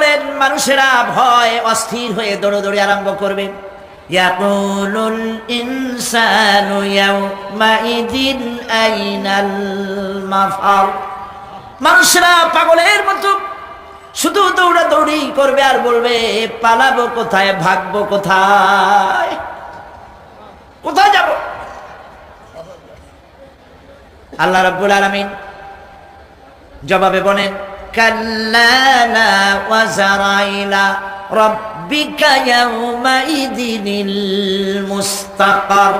বললেন মানুষেরা ভয় অস্থির হয়ে দৌড়াদৌড়ি আরম্ভ করবে। ইয়াকুলুল ইনসানু ইয়াউমাইদিন আইনাল মাফার। মানুষেরা পাগলের মতো শুধু দৌড়াদৌড়ি করবে আর বলবে পালাবো কোথায়, ভাগবো কোথায়, কোথায় যাব? আল্লাহ রাব্বুল আলামিন জবাবে বলেন কাল্লা লা ওয়াজারা ইলা রাব্বিকা ইয়াউমাইদিনিল মুস্তাকার।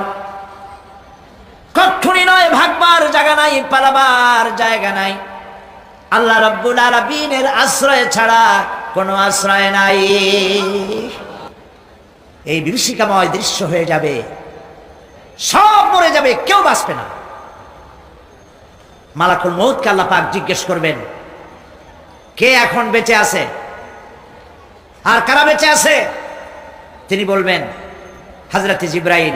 কখনই নয়, ভাগবার জায়গা নাই, পালাবার জায়গা নাই। আল্লাহ রাব্বুল আলামিনের আশ্রয় ছাড়া কোনো আশ্রয় নাই। এই বিভীষিকাময় দৃশ্য হয়ে যাবে, সব মরে যাবে, কেউ বাঁচবে না। মালাকুল মউতকে আল্লাহ পাক জিজ্ঞেস করবেন কে এখন বেঁচে আছে আর কারা বেঁচে আছে? তিনি বলবেন হযরত জিবরাইল,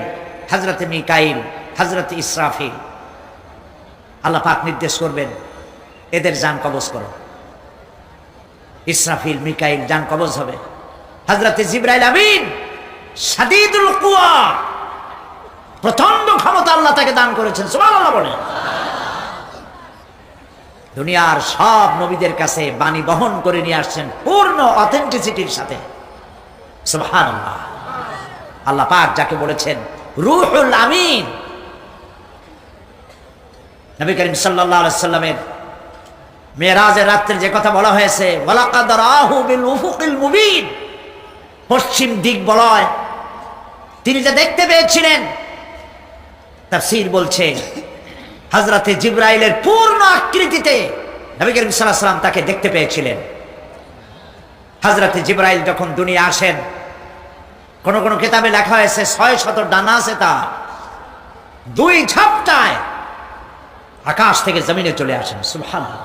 হযরত মিকাইল, হযরত ইসরাফিল। আল্লাহ পাক নির্দেশ করবেন এদের জান কবজ করো। ইসরাফিল, মিকাইল জান কবজ হবে। হযরত জিবরাইল আমিন শাদীদুল কুওয়া, প্রচন্ড ক্ষমতা আল্লাহ তাকে দান করেছেন, সুবহানাল্লাহ বলেন। দুনিয়ার সব নবীদের কাছে বাণী বহন করে নিয়ে আসছেন পূর্ণ অথেন্টিসিটির সাথে, সুবহানাল্লাহ। আল্লাহ পাক যাকে বলেছেন রূহুল আমিন। নবী করিম সাল্লাল্লাহু আলাইহি সাল্লামের মেরাজের রাত্রে যে কথা বলা হয়েছে ওয়ালাকাদ রাহু বিল উফুকিল মুবিন, পশ্চিম দিক বলয় তিনি যা দেখতে পেয়েছিলেন, তাফসীর বলছে হযরতে জিবরাইলের পূর্ণ আকৃতিতে নবী করিম সাল্লাল্লাহু আলাইহি সাল্লাম তাকে দেখতে পেয়েছিলেন। হযরতে জিবরাইল যখন দুনিয়া আসেন, কোন কোন কিতাবে লেখা হয়েছে ৬০০ ডানা আছে তার, দুই ঝাপটায় আকাশ থেকে জমিনে চলে আসেন, সুবহানাল্লাহ।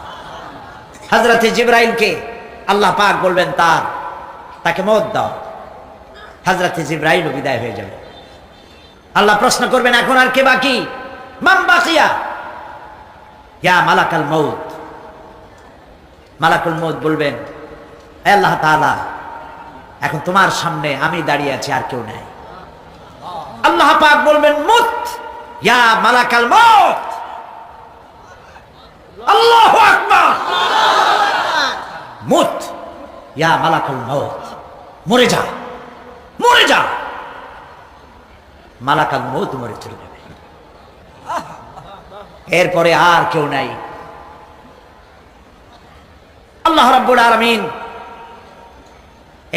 হযরতে জিবরাইলকে আল্লাহ পাক বলবেন তাকে মওত দাও। হযরতে জিবরাইলও বিদায় হয়ে যাবে। আল্লাহ প্রশ্ন করবেন এখন আর কে বাকি? মান বাকিয়া ইয়া মালাকাল মউত। মালাকুল মউত বলবেন হে আল্লাহ তাআলা, এখন তোমার সামনে আমি দাঁড়িয়ে আছি, আর কেউ নাই। আল্লাহ পাক বলবেন মুত ইয়া মালাকাল মউত। আল্লাহু আকবার। মুত ইয়া মালাকুল মউত, মরে যা, মরে যা। মালাকাল মউত মরে চলে যাবে, এরপরে আর কেউ নাই। আল্লাহ রাব্বুল আলামিন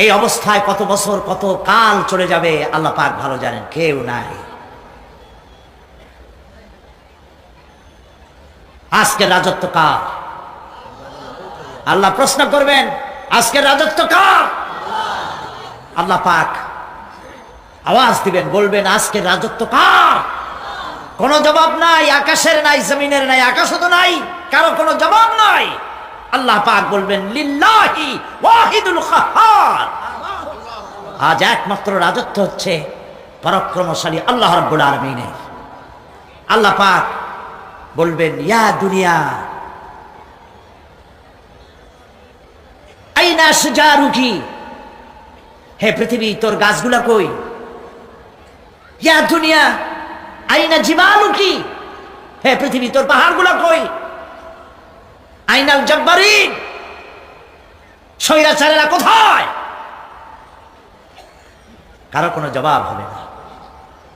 এই অবস্থায় কত বছর কত কাল চলে যাবে আল্লাহ পাক ভালো জানেন, কেউ নাই। আজকের রাজত্ব কার? আল্লাহ প্রশ্ন করবেন আজকের রাজত্ব কার? আল্লাহ পাক আওয়াজ দিবেন, বলবেন আজকের রাজত্ব কার? কোনো জবাব নাই, আকাশের নাই, জমিনের নাই, আকাশও তো নাই, কারো কোনো জবাব নাই। আল্লাহ পাক বলবেন লিল্লাহি ওয়াহিদুল কাহ্হার। আজ একমাত্র রাজত্ব হচ্ছে পরাক্রমশালী আল্লাহ রাব্বুল আলামিনের। আল্লাহ পাক বলবেন ইয়া দুনিয়া আইনা শুজারুকি, হে পৃথিবী তোর গাছগুলা কই? ইয়া দুনিয়া আইনা জিবালুকি, হে পৃথিবী তোর পাহাড়গুলা কই? আইনাল জব্বারিন, স্বৈরাচারেরা কোথায়? কারো কোনো জবাব হবে না।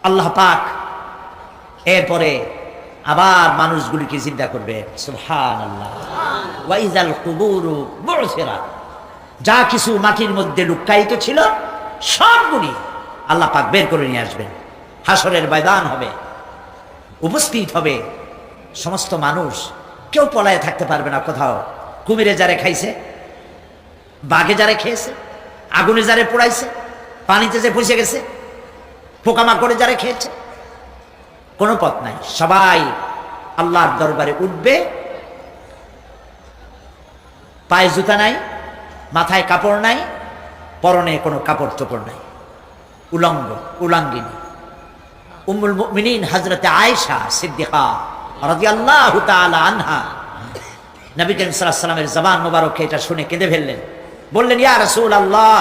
আল্লাহ পাক এরপরে আবার মানুষগুলিকে জিন্দা করবে, সুবহানাল্লাহ। ওয়া ইযাল কুবুরু বু'সিরাত, যা কিছু মাটির মধ্যে লুকায়িত ছিল সবগুলি আল্লাহ পাক বের করে নিয়ে আসবেন। হাসরের ময়দান হবে, উপস্থিত হবে সমস্ত মানুষ, কেউ পলায়ে থাকতে পারবে না কোথাও। কুমিরে যারে খাইছে, বাঘে যারে খেয়েছে, আগুনে যারে পোড়াইছে, পানিতে যে পচে গেছে, পোকামাকড়ে যারে খেয়েছে, কোনো পথ নাই। সবাই আল্লাহর দরবারে উঠবে, পায়ে জুতা নাই, মাথায় কাপড় নাই, পরনে কোনো কাপড় চোপড় নাই, উলঙ্গ উলাঙ্গিনী। উম্মুল মুমিনিন হযরতে আয়েশা সিদ্দিকা রাদিয়াল্লাহু তাআলা আনহা নবী করিম সাল্লাল্লাহু আলাইহি ওয়াসাল্লামের জবান মোবারকে এটা শুনে কেঁদে ফেললেন। বললেন, ইয়া রাসূলুল্লাহ,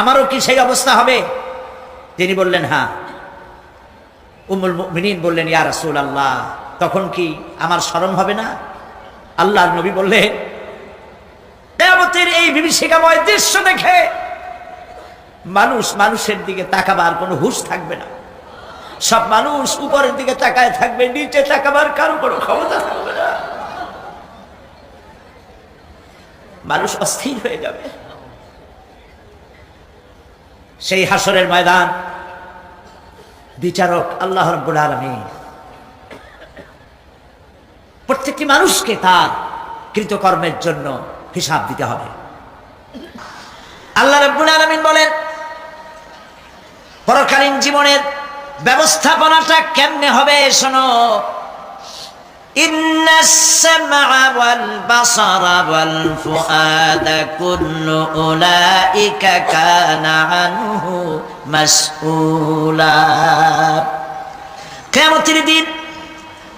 আমারও কি সেই অবস্থা হবে? তিনি বললেন, হ্যাঁ। উম্মুল মুমিনিন বললেন, ইয়া রাসূলুল্লাহ, তখন কি আমার শরম হবে না? আল্লাহর নবী বললেন, কিয়ামতের এই বিভীষিকাময় দৃশ্য দেখে মানুষ মানুষের দিকে তাকাবার কোনো হুঁশ থাকবে না। সব মানুষ উপরের দিকে তাকায় থাকবে, নিচে তাকাবার কারো কোনো ক্ষমতা থাকবে না। মানুষ অস্থির হয়ে যাবে। সেই হাসরের ময়দান বিচারক আল্লাহ রাব্বুল আলামিন প্রত্যেকটি মানুষকে তার কৃতকর্মের জন্য হিসাব দিতে হবে। আল্লাহ রাব্বুল আলামিন বলেন, পরকালীন জীবনের ব্যবস্থাপনাটা কেমনে হবে শোনো। ইন্নাস সামআ ওয়াল বাসারা ওয়াল ফুআদা কুল্লু উলাইকা কানা আনহু মাসউলা। কিয়ামতের দিন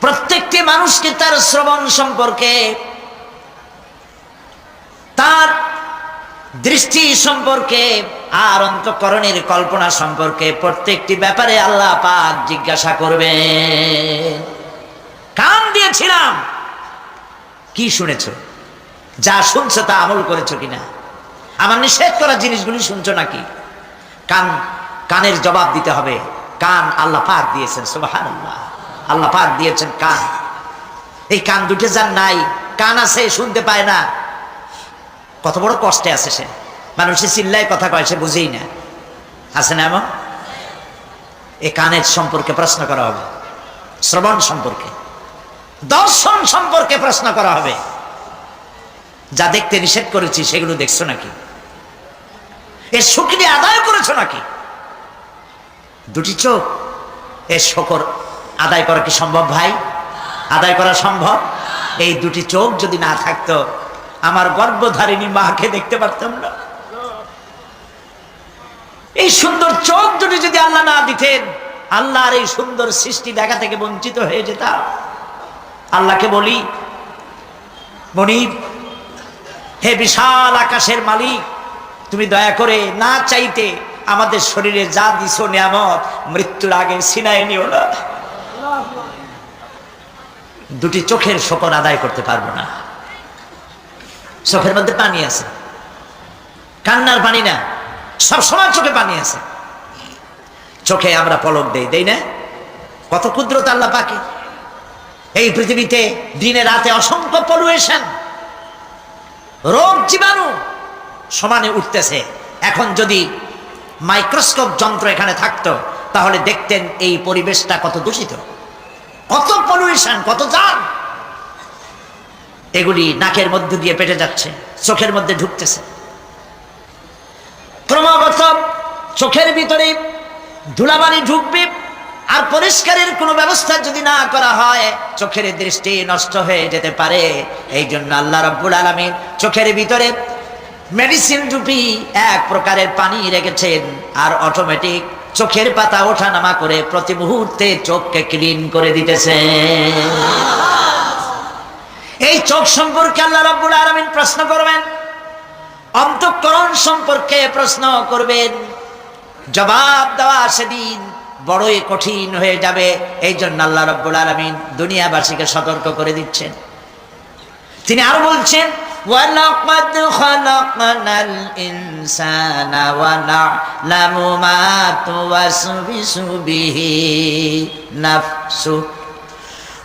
প্রত্যেকটি মানুষকে তার শ্রবণ সম্পর্কে, তার দৃষ্টি সম্পর্কে আর অন্তঃকরণের কল্পনা সম্পর্কে প্রত্যেকটি ব্যাপারে আল্লাহ পাক জিজ্ঞাসা করবে। কান দিয়েছিলাম, কি শুনেছো? যা শুনছো তা আমল করেছো কিনা? আমার নিষেধ করা জিনিসগুলি শুনছো নাকি? কানের জবাব দিতে হবে। কান আল্লাহ পাক দিয়েছেন, সুবহানাল্লাহ। আল্লাহ পাক দিয়েছেন কান। এই কান দুটো যার নাই, কান আছে শুনতে পায় না, কত বড় কষ্টে আছে সে। মানুষের চিল্লায় কথা কয়, সে বুঝেই না। আছে না এমন? এই কানের সম্পর্কে প্রশ্ন করা হবে, শ্রবণ সম্পর্কে, দর্শন সম্পর্কে প্রশ্ন করা হবে। যা দেখতে নিষেধ করেছি সেগুলো দেখছো নাকি? এর শুকরিয়া আদায় করেছো নাকি? দুটি চোখ, এর শকর আদায় করা কি সম্ভব ভাই? আদায় করা সম্ভব? এই দুটি চোখ যদি না থাকতো আমার গর্ভধারিণী মাকে দেখতে পারতাম না। এই সুন্দর চোখ দুটি যদি আল্লাহ না দিতেন, আল্লাহর এই সুন্দর সৃষ্টি দেখা থেকে বঞ্চিত হয়ে যেতাম। আল্লাহকে বলি, মনিব, হে বিশাল আকাশের মালিক, তুমি দয়া করে না চাইতে আমাদের শরীরে যা দিছো নিয়ামত, মৃত্যুর আগে ছিনায় নিও না। দুটি চোখের শকর আদায় করতে পারবো না। চোখের মধ্যে পানি আছে, কান্নার পানি না, সবসময় চোখে পানি আছে। চোখে আমরা পলক দেই না? কত কুদরত আল্লাহ পাকে। এই পৃথিবীতে দিনে রাতে অসংখ্য পলুয়েশন, রোগ জীবাণু সমানে উঠতেছে। এখন যদি মাইক্রোস্কোপ যন্ত্র এখানে থাকতো তাহলে দেখতেন এই পরিবেশটা কত দূষিত, কত পলুয়েশন, কত জাম। এগুলি নাকের মধ্যে দিয়ে পেটে যাচ্ছে, চোখের মধ্যে ঢুকতেছে। ক্রমাগত চোখের ভিতরে ধুলাবালি ঢুকবে। আর পরিষ্কারের কোনো ব্যবস্থা যদি না করা হয়, চোখের দৃষ্টি নষ্ট হয়ে যেতে পারে। এই জন্য আল্লাহ রাব্বুল আলামিন চোখের ভিতরে মেডিসিন রূপী এক প্রকারের পানি রেখেছেন, আর অটোমেটিক চোখের পাতা ওঠানামা করে প্রতি মুহূর্তে চোখকে ক্লিন করে দিতেছে। এই চোখ সম্পর্কে আল্লাহ রাব্বুল আলামিন প্রশ্ন করবেন, অন্তঃকরণ সম্পর্কে প্রশ্ন করবেন। জবাব দেওয়া সেদিন বড়ই কঠিন হয়ে যাবে। এই জন্য আল্লাহ রাব্বুল আলামিন দুনিয়াবাসীকে সতর্ক করে দিচ্ছেন। তিনি আরো বলছেন, ওয়ালাকাদ খালাকনাল ইনসানা ওয়া না'লামু মা তুওয়াসবিসু বিহি নাফসু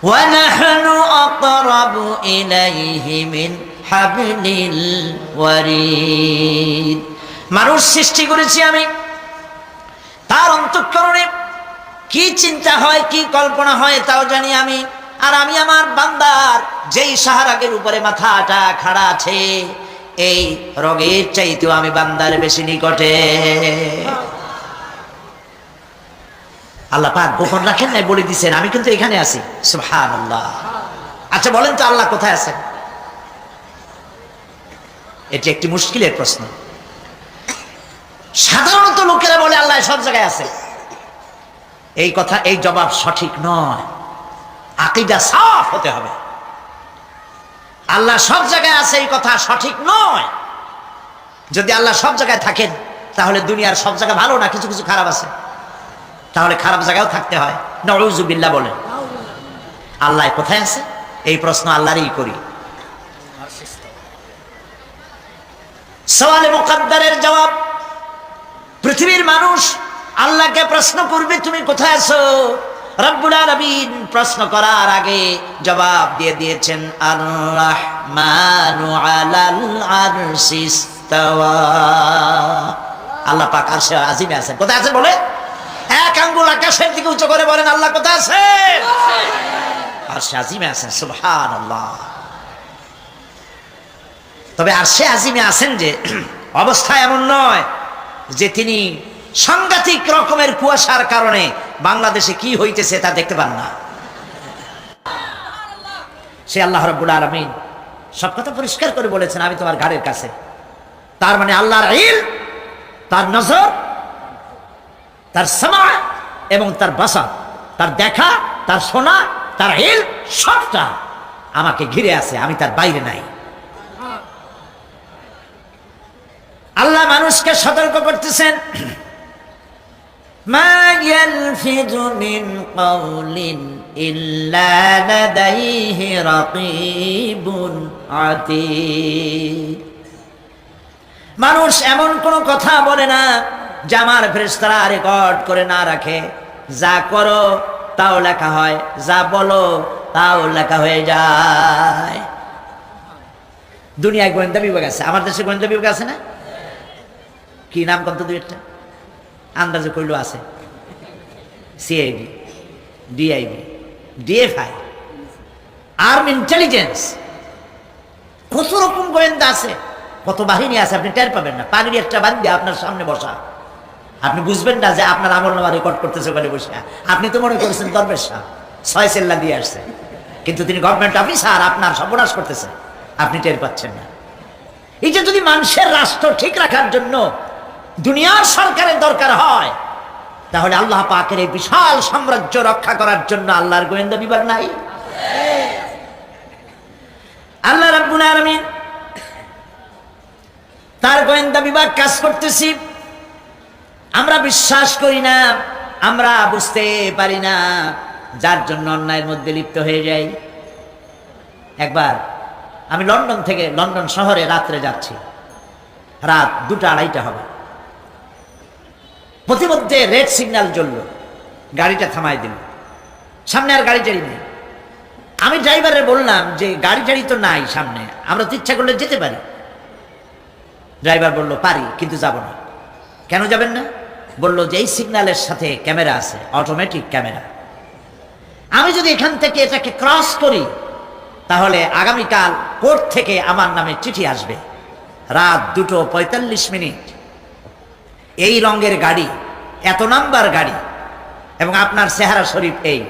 ওয়া নাহনু আকরাবু ইলাইহি মিন হাবলিল ওয়ারিদ। মানুষ সৃষ্টি করেছি আমি, তার অন্তঃকরণে কি চিন্তা হয়, কি কল্পনা হয় তাও জানি আমি। আর আমি আমার বান্দার যেই শাহরাগের উপরে মাথাটা খাড়া আছে, এই রোগের চাইতেও আমি বান্দার বেশি নিকটে। আল্লাহ পাক গোপন রাখেন নাই, বলে দিচ্ছেন আমি কিন্তু এখানে আছি। সুবহানাল্লাহ। আচ্ছা বলেন তো আল্লাহ কোথায় আছেন? এটি একটি মুশকিলের প্রশ্ন। সাধারণত লোকেরা বলে আল্লাহ সব জায়গায় আছে। এই কথা, এই জবাব সঠিক নয়। আকীদা সাফ হতে হবে। আল্লাহ সব জায়গায় আছে এই কথা সঠিক নয়। যদি আল্লাহ সব জায়গায় থাকেন তাহলে দুনিয়ার সব জায়গা ভালো না, কিছু কিছু খারাপ আছে, তাহলে খারাপ জায়গায়ও থাকতে হয়। নাউযুবিল্লাহ বলেন। আল্লাহ কোথায় আছে এই প্রশ্ন আল্লাহরই করি। সওয়ালে মুকদ্দারের জবাব, পৃথিবীর মানুষ আল্লাহকে প্রশ্ন করবে তুমি কোথায় আছো। রব্বুল আলামিন প্রশ্ন করার আগে জবাব দিয়ে দিয়েছেন, আর রাহমানু আলাল আরশিস ইস্তাওয়া। আল্লাহ পাক আরশে আজিমে আছেন। কোথায় আছেন বলে? এক আঙ্গুল আকাশের দিকে উঁচু করে বলেন আল্লাহ কোথায় আছেন? আরশে আজিমে আছেন। সুবহানাল্লাহ। তবে আরশে আজিমে আছেন যে অবস্থা এমন নয় যে তিনি সাংঘাতিক রকমের কুয়াশার কারণে বাংলাদেশে কি হইতেছে তা দেখতে পান না। সে আল্লাহ রাব্বুল আলামিন সব কথা পরিষ্কার করে বলেছেন, আমি তোমার ঘাড়ের কাছে। তার মানে আল্লাহর ইলম, তার নজর, তার সামা এবং তার বাসার, তার দেখা, তার শোনা, তার ইলম সবটা আমাকে ঘিরে আছে, আমি তার বাইরে নাই। আল্লাহ মানুষকে সতর্ক করতেছেন, মা ইয়ালফিযু মিন কাওলিন ইল্লা লাদাইহি রাকীবুন আতীদ। মানুষ এমন কোন কথা বলে না যা আমার ফেরেশতারা রেকর্ড করে না রাখে। যা করো তাও লেখা হয়, যা বলো তাও লেখা হয়ে যায়। দুনিয়ায় গোয়েন্দা বিভাগ আছে, আমার দেশে গোয়েন্দা বিভাগ আছে না? কি নাম কত দুই একটা আন্দাজে কইলো আছে। CID, DIB, DFI, army intelligence, কত রকম গোয়েন্দা আছে, কত বাহিনী আছে আপনি টের পাবেন না। পানির একটা বান্ধি আপনার সামনে বসা, আপনি বুঝবেন না যে আপনার আমলনামা রেকর্ড করতেছে ওখানে বসে। আপনি তো মনে করেছেন দরবেশ সাহেব 6 সেল্লা দিয়ে আসছে, কিন্তু তিনি গভর্নমেন্ট অফিসার, আপনার সর্বনাশ করতেছে, আপনি টের পাচ্ছেন না। এই যে যদি মানুষের রাষ্ট্র ঠিক রাখার জন্য দুনিয়ার সরকারের দরকার হয়, তাহলে আল্লাহ পাকের এই বিশাল সাম্রাজ্য রক্ষা করার জন্য আল্লাহর গোয়েন্দা বিভাগ নাই? আল্লাহ রাব্বুল আলামিন তার গোয়েন্দা বিভাগ কাজ করতেছি, আমরা বিশ্বাস করি না, আমরা বুঝতে পারি না, যার জন্য অন্যায়ের মধ্যে লিপ্ত হয়ে যাই। একবার আমি লন্ডন থেকে, লন্ডন শহরে রাত্রে যাচ্ছি, রাত 2টা-2:30 হবে। প্রতিমধ্যে রেড সিগন্যাল জ্বলল, গাড়িটা থামাই দিল, সামনে আর গাড়ি টাড়ি নেই। আমি ড্রাইভারে বললাম যে গাড়ি টাড়ি তো নাই সামনে, আমরা তো ইচ্ছা করলে যেতে পারি। ড্রাইভার বলল পারি, কিন্তু যাব না। কেন যাবেন না? বলল যে এই সিগন্যালের সাথে ক্যামেরা আছে, অটোমেটিক ক্যামেরা। আমি যদি এখান থেকে এটাকে ক্রস করি তাহলে আগামীকাল কোর্ট থেকে আমার নামে চিঠি আসবে। রাত 2:45, এই রঙের গাড়ি, এত নাম্বার গাড়ি, এবং আপনার চেহারা শরীফ এই,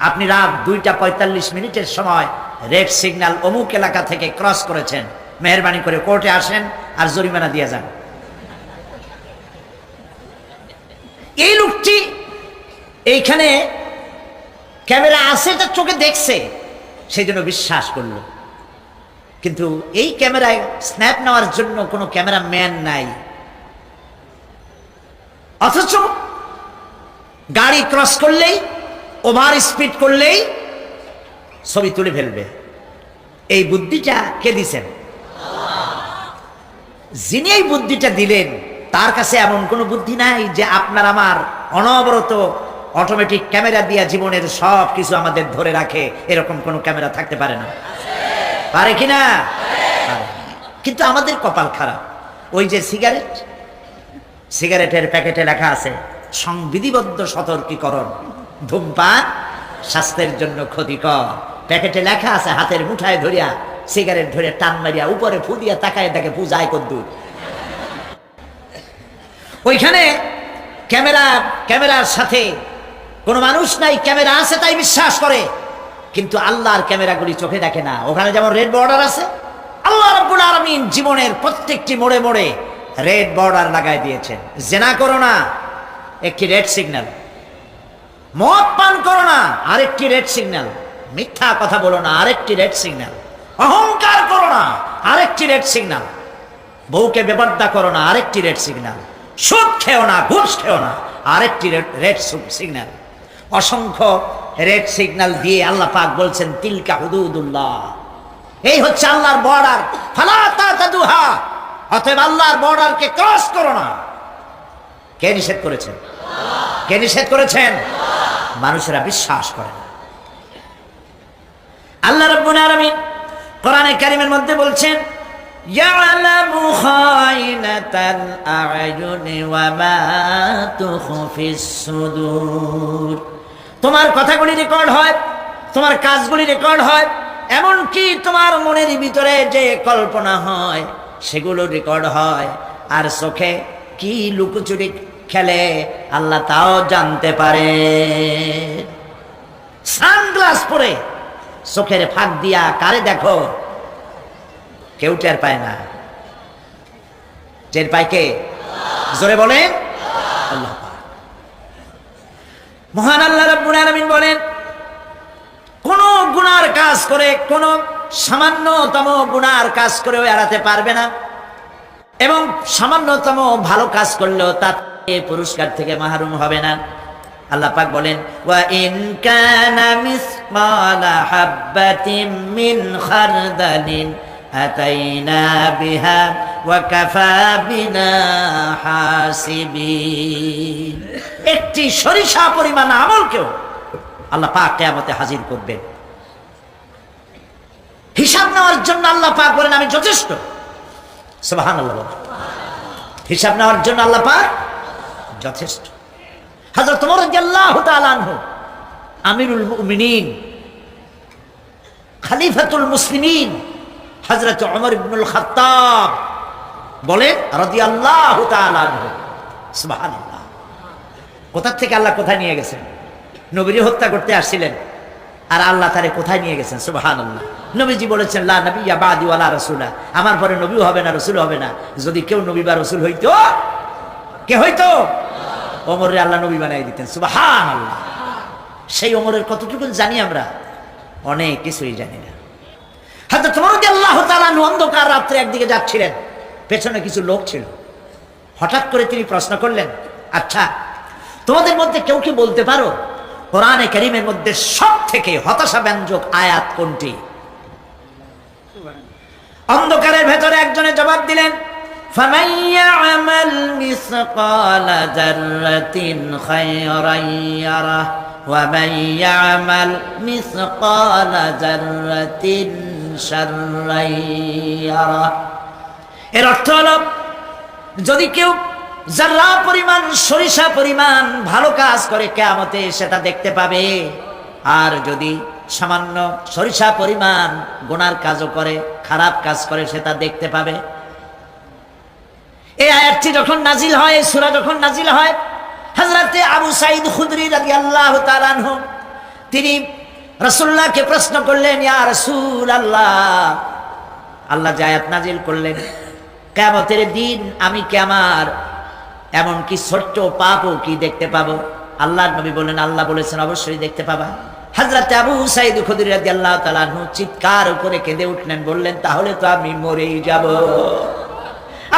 আপনি রাত 2:45 সময় রেড সিগন্যাল অমুক এলাকা থেকে ক্রস করেছেন, মেহেরবানি করে কোর্টে আসেন আর জরিমানা দিয়ে যান। এই লোকটি এইখানে ক্যামেরা আছে, তার চোখে দেখছে, সেই জন্য বিশ্বাস করলো। কিন্তু এই ক্যামেরায় স্ন্যাপ নেওয়ার জন্য কোনো ক্যামেরা ম্যান নাই, অথচ গাড়ি ক্রস করলেই, ওভার স্পিড করলেই ছবি তুলে ফেলবে। এই বুদ্ধিটা কে দিছেন? যিনি এই বুদ্ধিটা দিলেন তার কাছে এমন কোনো বুদ্ধি নাই যে আপনার আমার অনবরত অটোমেটিক ক্যামেরা দিয়া জীবনের সব কিছু আমাদের ধরে রাখে, এরকম কোনো ক্যামেরা থাকতে পারে না? পারে কিনা? কিন্তু আমাদের কপাল খারাপ। ওই যে সিগারেটের প্যাকেটে লেখা আছে সংবিধিবদ্ধ সতর্কীকরণ, ধূমপান স্বাস্থ্যের জন্য ক্ষতিকর। প্যাকেটে লেখা আছে, হাতের মুঠায় ধরিয়া সিগারেট ধরে টান মারিয়া উপরে ফু দিয়া তাকায় দেখে পূজায় কদ্দুর। ওইখানে ক্যামেরার সাথে কোনো মানুষ নাই, ক্যামেরা আছে তাই বিশ্বাস করে, কিন্তু আল্লাহর ক্যামেরাগুলি চোখে দেখে না। ওখানে যেমন রেড বর্ডার আছে, আল্লাহ রাব্বুল আলামিন জীবনের প্রত্যেকটি মোড়ে মোড়ে রেড বর্ডার লাগাই দিয়েছেন। জেনা করো না, একটি রেড সিগন্যাল। মদ পান করো না, আরেকটি রেড সিগন্যাল। মিথ্যা কথা বলো না, আরেকটি রেড সিগন্যাল। অহংকার করো না, আরেকটি রেড সিগন্যাল। বউকে বেপরদা করো না, আরেকটি রেড সিগন্যাল। সুদ খেও না, ঘুষ খেও না, আরেকটি রেড সিগন্যাল। অসংখ্য রেড সিগন্যাল দিয়ে আল্লাহ পাক বলছেন তিলকা হুদুদুল্লাহ, এই হচ্ছে আল্লাহর বর্ডার, ফালা তাতাদুহা, অতএব আল্লাহর বর্ডারকে ক্রস করো না। কে নিষেধ করেছেন? কে নিষেধ করেছেন? মানুষেরা বিশ্বাস করে না। আল্লাহ রাব্বুল আলামিন কোরআনে কারীমের মধ্যে বলছেন ইয়ালামু খায়িনাতাল আ'য়ুনি ওয়া মা তুখফিস সুদূর। তোমার কথাগুলি রেকর্ড হয়, তোমার কাজগুলি রেকর্ড হয়, এমনকি তোমার মনের ভিতরে যে কল্পনা হয় সেগুলো রেকর্ড হয়। আর চোখে কি লুকোচুরি খেলে আল্লাহ তাও জানতে পারে। সানগ্লাস পরে চোখের ফাঁক দিয়া কারে দেখো, কেউ টের পায় না। টের পায় কে? জোরে বলেন আল্লাহ পাক। মহান আল্লাহ রাব্বুল আলামিন বলেন কোন গুনার কাজ করে, কোন সামান্যতম গুনার কাজ করেও এড়াতে পারবে না, এবং সামান্যতম ভালো কাজ করলেও তার পুরস্কার থেকে মাহরুম হবে না। আল্লাহ পাক বলেন ওয়া ইন কানা মিসকালা হাববাতিন মিন খারদালিন আতাইনা বিহা ওয়া কাফা বিনা হাসিবিন। একটি সরিষা পরিমাণ আমলকেও আল্লাহ পাক কিয়ামতে হাজির করবেন। হিসাব নেওয়ার জন্য আল্লাহ পাক বলেন আমি যথেষ্ট। সুবহানাল্লাহ। হিসাব নেওয়ার জন্য আল্লাহ পাক যথেষ্ট। হযরত ওমর রাদিয়াল্লাহু তাআলা আনহু আমিরুল মুমিনিন, খলিফাতুল মুসলিমিন হযরত ওমর ইবনুল খাত্তাব বলেন রাদিয়াল্লাহু তাআলা আনহু, সুবহানাল্লাহ। কোথা থেকে আল্লাহ কোথায় নিয়ে গেছেন? নবীকে হত্যা করতে আসছিলেন, আর আল্লাহ তারে কোথায় নিয়ে গেছেন? সুবহানাল্লাহ। নবীজি বলেছেন লা নবিয়্যা বাদি ওয়ালা রাসূলা, আমার পরে নবীও হবে না, রাসূল হবে না। যদি কেউ নবী বা রাসূল হইতো, কে হইতো? ওমরে আল্লাহ নবী বানাই দিতেন। সুবহানাল্লাহ। সেই ওমরের কতটুকু জানি আমরা? অনেক কিছুই জানি না। হযরত ওমর রাদিয়াল্লাহু তাআলা অন্ধকার রাত্রে একদিকে যাচ্ছিলেন, পেছনে কিছু লোক ছিল। হঠাৎ করে তিনি প্রশ্ন করলেন, আচ্ছা তোমাদের মধ্যে কেউ কি বলতে পারো কোরআনে কারীমের মধ্যে সবথেকে হতাশাব্যঞ্জক আয়াত কোনটি? অন্ধকারের ভেতরে একজনে জবাব দিলেন ফামান ইয়া'মাল মিসকালা যাররাতিন খায়রান ইয়ারাহ ওয়া মান ইয়া'মাল মিসকালা যাররাতিন শাররান ইয়ারাহ। এর অর্থ হলো যদি কেউ যারা পরিমাণ সরিষা পরিমাণ ভালো কাজ করে কিয়ামতে সেটা দেখতে পাবে, আর যদি সামান্য সরিষা পরিমাণ গুনার কাজও করে, খারাপ কাজ করে, সেটা দেখতে পাবে। এই আয়াতটি যখন নাজিল হয়, এই সূরা যখন নাজিল হয়, হযরতে আবু সাঈদ খুদরি রাদিয়াল্লাহু তাআলা আনহু তিনি রাসূলুল্লাহকে প্রশ্ন করলেন, ইয়া রাসূলুল্লাহ, আল্লাহ যে আয়াত নাজিল করলেন কিয়ামতের দিন আমি কি আমার এমনকি ছোট্ট পাপও কি দেখতে পাবো? আল্লাহর নবী বললেন আল্লাহ বলেছেন অবশ্যই দেখতে পাবা। হযরত আবু সাঈদ খুদরি রাদিয়াল্লাহু তাআলা আনহু চিৎকার করে কেঁদে উঠলেন, বললেন তাহলে তো আমি মরেই যাব।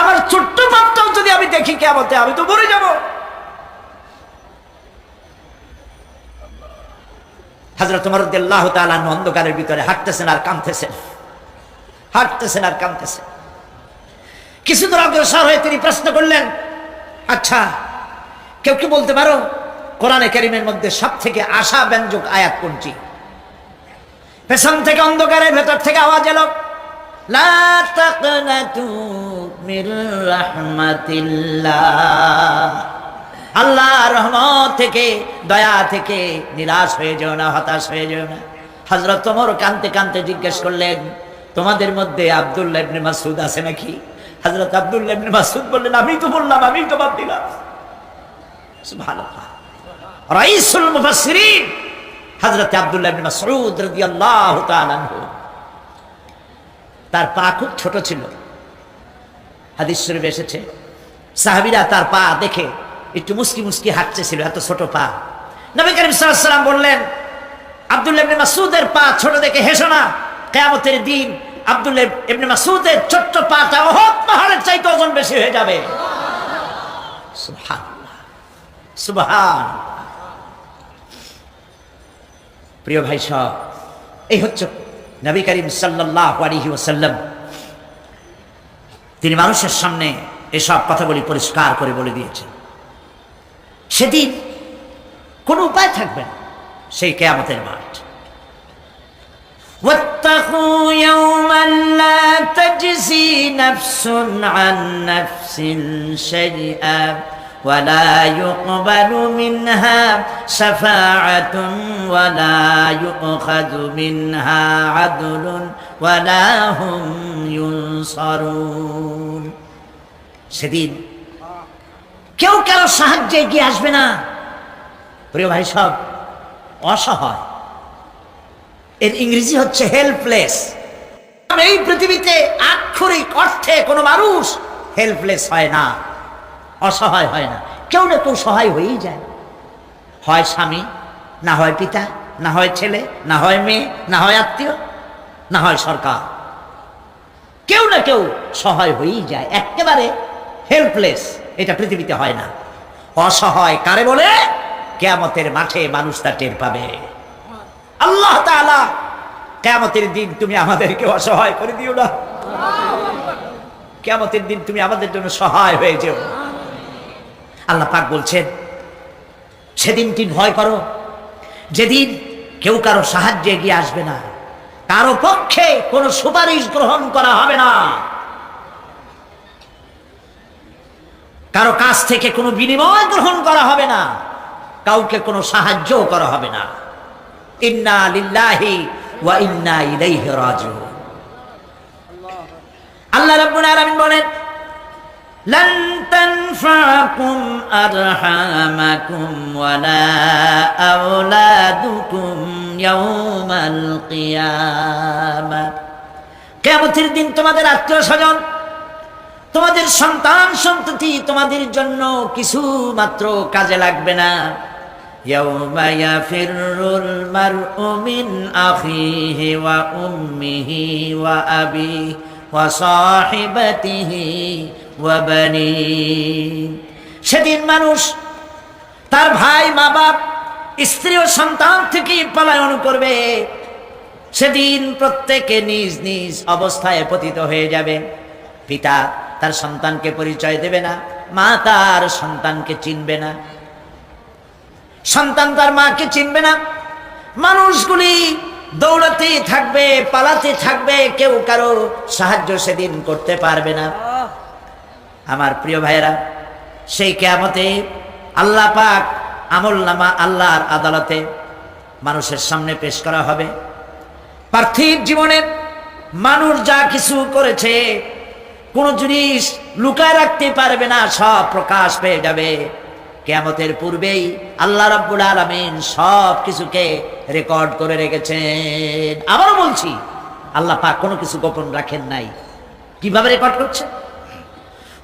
আমার ছোট্ট পাপটাও যদি আমি দেখি কিয়ামতে, আমি তো মরে যাব। হযরত ওমর রাদিয়াল্লাহু তাআলা আনহু অন্ধকারের ভিতরে হাঁটতেছেন আর কাঁদতেছেন, হাঁটতেছেন আর কাঁদতেছেন। কিছু দূর অগ্রসর হয়ে তিনি প্রশ্ন করলেন, আচ্ছা কেউ কি বলতে পারো কোরআনে কারীমের মধ্যে সবথেকে আশাব্যঞ্জক আয়াত কোনটি? পেছন থেকে অন্ধকারের ভেতর থেকে আওয়াজ এলো, লা তাকনাতু মির রাহমাতিল্লাহ, আল্লাহর রহমত থেকে, দয়া থেকে নিরাশ হয়ে যেও না, হতাশ হয়ে যেও না। হযরত ওমর কাঁদতে কাঁদতে জিজ্ঞেস করলেন, তোমাদের মধ্যে আব্দুল্লাহ ইবনে মাসউদ আছে নাকি? হযরত আব্দুল্লাহ ইবনে মাসউদ বললেন, আমি তো বললাম, আমি তো বাদ দিলাম। সুবহানাল্লাহ। রাইসুল মুফাসসিরিন হযরত আব্দুল্লাহ ইবনে মাসউদ রাদিয়াল্লাহু তাআলা আনহু, তার পা খুব ছোট ছিল। হাদিস শরীফে এসেছে সাহাবীরা তার পা দেখে একটু মুস্কি মুস্কি হাঁটতেছিল, এত ছোট পা। নবী করিম সাল্লাল্লাহু আলাইহি ওয়াসাল্লাম বললেন, আব্দুল্লাহ ইবনে মাসউদের পা ছোট দেখে হেসো না, কিয়ামতের দিন আব্দুল্লাহ ইবনে মাসউদের ছোট্ট পাটা উহুদ পাহাড়ের চাইতে বেশি হয়ে যাবে। সুবহানাল্লাহ, সুবহানাল্লাহ। প্রিয় ভাই সব, এই হচ্ছে নবী করিম সাল্লাল্লাহু আলাইহি ওয়াসাল্লাম। তিনি মানুষের সামনে এসব কথাগুলি পরিষ্কার করে বলে দিয়েছেন। সেদিন কোনো উপায় থাকবে না, সেই কিয়ামতের মাঠ। واتقوا يوما لا تجزي نفس عن نفس شيئا ولا يقبل منها شفاعة ولا يؤخذ منها عدل ولا هم ينصرون। সেদিন কেউ কারো সাহায্যে এগিয়ে আসবে না। প্রিয় ভাই সব, অসহায়, এর ইংরেজি হচ্ছে হেল্পলেস। এই পৃথিবীতে আক্ষরিক অর্থে কোনো মানুষ হেল্পলেস হয় না, অসহায় হয় না। কেউ না কেউ সহায় হয়েই যায়। হয় স্বামী, না হয় পিতা, না হয় ছেলে, না হয় মেয়ে, না হয় আত্মীয়, না হয় সরকার। কেউ না কেউ সহায় হয়েই যায়। একেবারে হেল্পলেস এটা পৃথিবীতে হয় না। অসহায় কারে বলে? কিয়ামতের মাঠে মানুষ তা টের পাবে। আল্লাহ তাআলা কিয়ামতের দিন তুমি আমাদেরকে অসহায় করে দিও না। কিয়ামতের দিন তুমি আমাদের জন্য সহায় হয়ে যেও। আল্লাহ পাক বলছেন, সেদিনটি ভয় করো যেদিন কেউ কারো সাহায্যে এগিয়ে আসবে না, কারো পক্ষে কোনো সুপারিশ গ্রহণ করা হবে না, কারো কাছ থেকে কোনো বিনিময় গ্রহণ করা হবে না, কাউকে কোনো সাহায্যও করা হবে না। ইন্না লিল্লাহি ওয়া ইন্না ইলাইহি রাজিউন। আল্লাহ রাব্বুল আলামিন বলেন, লান তানফাকুম আরহামাকুম ওয়ালা আওলাদুকুম ইয়াউমাল কিয়ামাহ। কিয়ামতের দিন তোমাদের আত্মীয়স্বজন, তোমাদের সন্তান সন্ততি তোমাদের জন্য কিছু মাত্র কাজে লাগবে না। ইয়াউমা ইয়াফিরুল মারউ মিন আখিহি ওয়া উম্মিহি ওয়া আবিহি ওয়া সাহিবাতিহি ওয়া বানিহি। সেদিন মানুষ তার ভাই, মা বাপ, স্ত্রী ও সন্তান থেকে পলায়ন করবে। সেদিন প্রত্যেকে নিজ নিজ অবস্থায় পতিত হয়ে যাবে। পিতা তার সন্তানকে পরিচয় দেবে না, মা তার সন্তানকে চিনবে না, সন্তান তার মাকে চিনবে না। মানুষগুলি দৌড়াতে থাকবে, পালাতে থাকবে, কেউ কারো সাহায্য সেদিন করতে পারবে না। আমার প্রিয় ভাইয়েরা, সেই কিয়ামতে আল্লাহ পাক আমলনামা আল্লাহর আদালতে মানুষের সামনে পেশ করা হবে। পার্থিব জীবনে মানুষ যা কিছু করেছে কোন জিনিস লুকায় রাখতে পারবে না, সব প্রকাশ পেয়ে যাবে। কিয়ামতের পূর্বেই আল্লাহ রাব্বুল আলামিন সব কিছুকে রেকর্ড করে রেখেছেন। আবারও বলছি, আল্লাহ পাক কোনো কিছু গোপন রাখেন নাই। কিভাবে রেকর্ড করছে?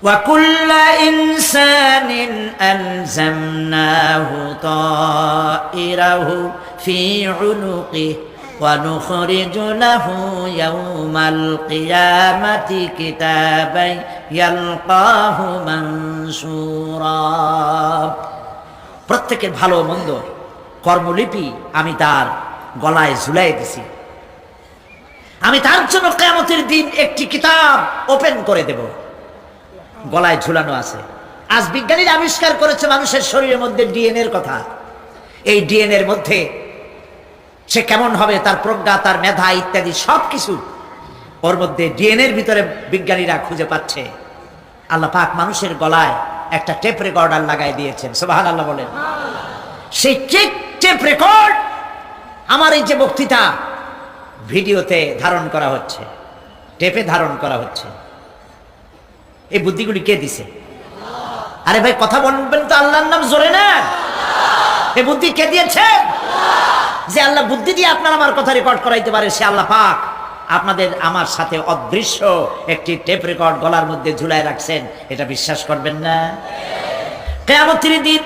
ওয়া কুল্লা ইনসানিন আলজামনাহু তাইরাহু ফি উনুকিহি ওয়া নুখরিজু লাহু ইয়াওমাল কিয়ামাতি কিতাবান ইয়ালকাহু মানসুরা। প্রত্যেকের ভালো মন্দ কর্মলিপি আমি তার গলায় ঝুলাই দিছি। আমি তার জন্য কিয়ামতের দিন একটি কিতাব ওপেন করে দেব, গলায় ঝুলানো আছে। আজ বিজ্ঞানীরা আবিষ্কার করেছে মানুষের শরীরের মধ্যে ডিএনএর কথা। এই ডিএনএর মধ্যে সে কেমন হবে, তার প্রজ্ঞা, তার মেধা ইত্যাদি সবকিছু ওর মধ্যে ডিএনএর ভিতরে বিজ্ঞানীরা খুঁজে পাচ্ছে। আল্লাহ পাক মানুষের গলায় একটা টেপ রেকর্ডার লাগাই দিয়েছেন। সুবহানাল্লাহ বলেন। সেই টেপ রেকর্ড আমার এই যে বক্তৃতা ভিডিওতে ধারণ করা হচ্ছে, টেপে ধারণ করা হচ্ছে। এই বুদ্ধিগুলি কে দিছে? আরে ভাই কথা বলবেন তো আল্লাহর নাম জোরে না। এই বুদ্ধি কে দিয়েছে? যে আল্লাহ বুদ্ধি দিয়ে আপনার আমার কথা রেকর্ড করাইতে পারে, সে আল্লাহ পাক আপনাদের আমার সাথে অদৃশ্য একটি টেপ রেকর্ড গলার মধ্যে ঝুলায় রাখছেন। এটা বিশ্বাস করবেন না? কিয়ামতের দিন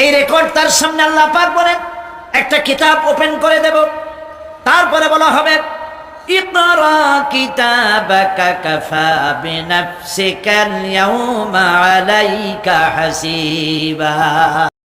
এই রেকর্ড তার সামনে আল্লাহ পাক বলেন একটা কিতাব ওপেন করে দেব। তারপরে বলা হবে اقرأ كتابك كفى بنفسك اليوم عليك حسيبا